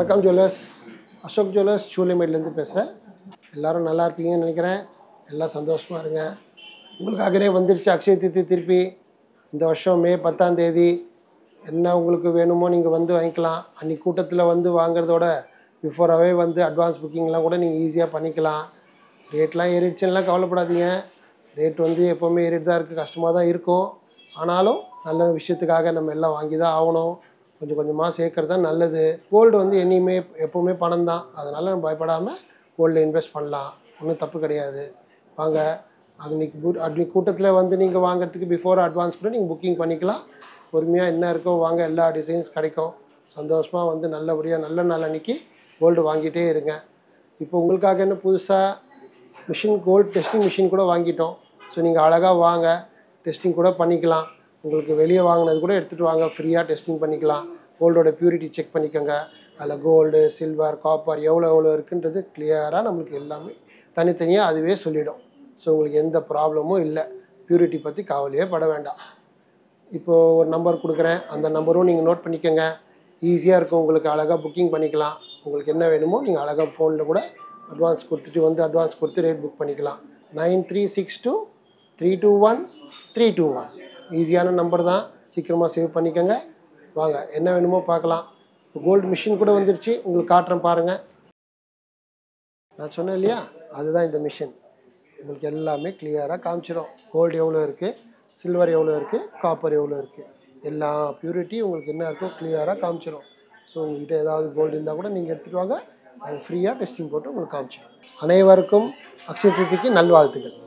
வணக்கம் jewellers. Ashok jewellers சூளைமேட்லேருந்து பேசுகிறேன். எல்லோரும் நல்லா இருப்பீங்கன்னு நினைக்கிறேன். எல்லாம் சந்தோஷமாக இருங்க. உங்களுக்காகவே வந்துடுச்சு அக்ஷய திருதி. திருப்பி இந்த வருஷம் மே 10ஆம் தேதி என்ன உங்களுக்கு வேணுமோ நீங்கள் வந்து வாங்கிக்கலாம். அன்றைக்கி கூட்டத்தில் வந்து வாங்குறதோட பிஃபோராகவே வந்து அட்வான்ஸ் புக்கிங்லாம் கூட நீங்கள் ஈஸியாக பண்ணிக்கலாம். ரேட்லாம் ஏறிடுச்சுலாம் கவலைப்படாதீங்க. ரேட் வந்து எப்போவுமே ஏறிட்டு தான் இருக்குது, கஷ்டமாக தான் இருக்கும். ஆனாலும் நல்ல விஷயத்துக்காக நம்ம எல்லாம் வாங்கி தான் ஆகணும். கொஞ்சம் கொஞ்சமாக சேர்க்குறது தான் நல்லது. கோல்டு வந்து எப்போவுமே பணம் தான். அதனால் நம்ம பயப்படாமல் கோல்டில் இன்வெஸ்ட் பண்ணலாம். ஒன்றும் தப்பு கிடையாது. வாங்க, அன்றைக்கி கூட்டத்தில் வந்து நீங்கள் வாங்குறதுக்கு பிஃபோர் அட்வான்ஸ் கூட நீங்கள் புக்கிங் பண்ணிக்கலாம். பொறுமையாக என்ன இருக்கோ வாங்க, எல்லா டிசைன்ஸ் கிடைக்கும். சந்தோஷமாக வந்து நல்லபடியாக நல்ல நாள் அன்றைக்கி கோல்டு வாங்கிட்டே இருங்க. இப்போ உங்களுக்காக என்ன புதுசாக கோல்டு டெஸ்டிங் மிஷின் கூட வாங்கிட்டோம். ஸோ நீங்கள் அழகாக வாங்க, டெஸ்டிங் கூட பண்ணிக்கலாம். உங்களுக்கு வெளியே வாங்கினது கூட எடுத்துகிட்டு வாங்க, ஃப்ரீயாக டெஸ்டிங் பண்ணிக்கலாம். கோல்டோட பியூரிட்டி செக் பண்ணிக்கோங்க. அதில் கோல்டு, சில்வர், காப்பர் எவ்வளோ இருக்குன்றது கிளியராக நம்மளுக்கு எல்லாமே தனித்தனியாக அதுவே சொல்லிடும். ஸோ உங்களுக்கு எந்த ப்ராப்ளமும் இல்லை. பியூரிட்டி பற்றி கவலையே பட வேண்டாம். இப்போது ஒரு நம்பர் கொடுக்குறேன், அந்த நம்பரும் நீங்கள் நோட் பண்ணிக்கோங்க. ஈஸியாக இருக்கும், உங்களுக்கு அழகாக புக்கிங் பண்ணிக்கலாம். உங்களுக்கு என்ன வேணுமோ நீங்கள் அழகாக ஃபோனில் கூட அட்வான்ஸ் கொடுத்து ரேட் புக் பண்ணிக்கலாம். 9362321321 ஈஸியான நம்பர் தான். சீக்கிரமாக சேவ் பண்ணிக்கோங்க. வாங்க, என்ன வேணுமோ பார்க்கலாம். இப்போ கோல்டு மிஷின் கூட வந்துடுச்சு, உங்களுக்கு காட்டுறேன் பாருங்கள். நான் சொன்னேன் இல்லையா, அதுதான் இந்த மிஷின். உங்களுக்கு எல்லாமே கிளியராக காமிச்சிடும். கோல்டு எவ்வளோ இருக்குது, சில்வர் எவ்வளோ இருக்குது, காப்பர் எவ்வளோ இருக்குது, எல்லா பியூரிட்டி உங்களுக்கு என்ன இருக்கோ கிளியராக காமிச்சிடும். ஸோ உங்கள்கிட்ட ஏதாவது கோல்டு இருந்தால் கூட நீங்கள் எடுத்துகிட்டு வாங்க, நாங்கள் ஃப்ரீயாக டெஸ்டிங் போட்டு உங்களுக்கு காமிச்சிடும். அனைவருக்கும் அக்ஷய திருதிக்கு நல்வாழ்த்துக்கள்.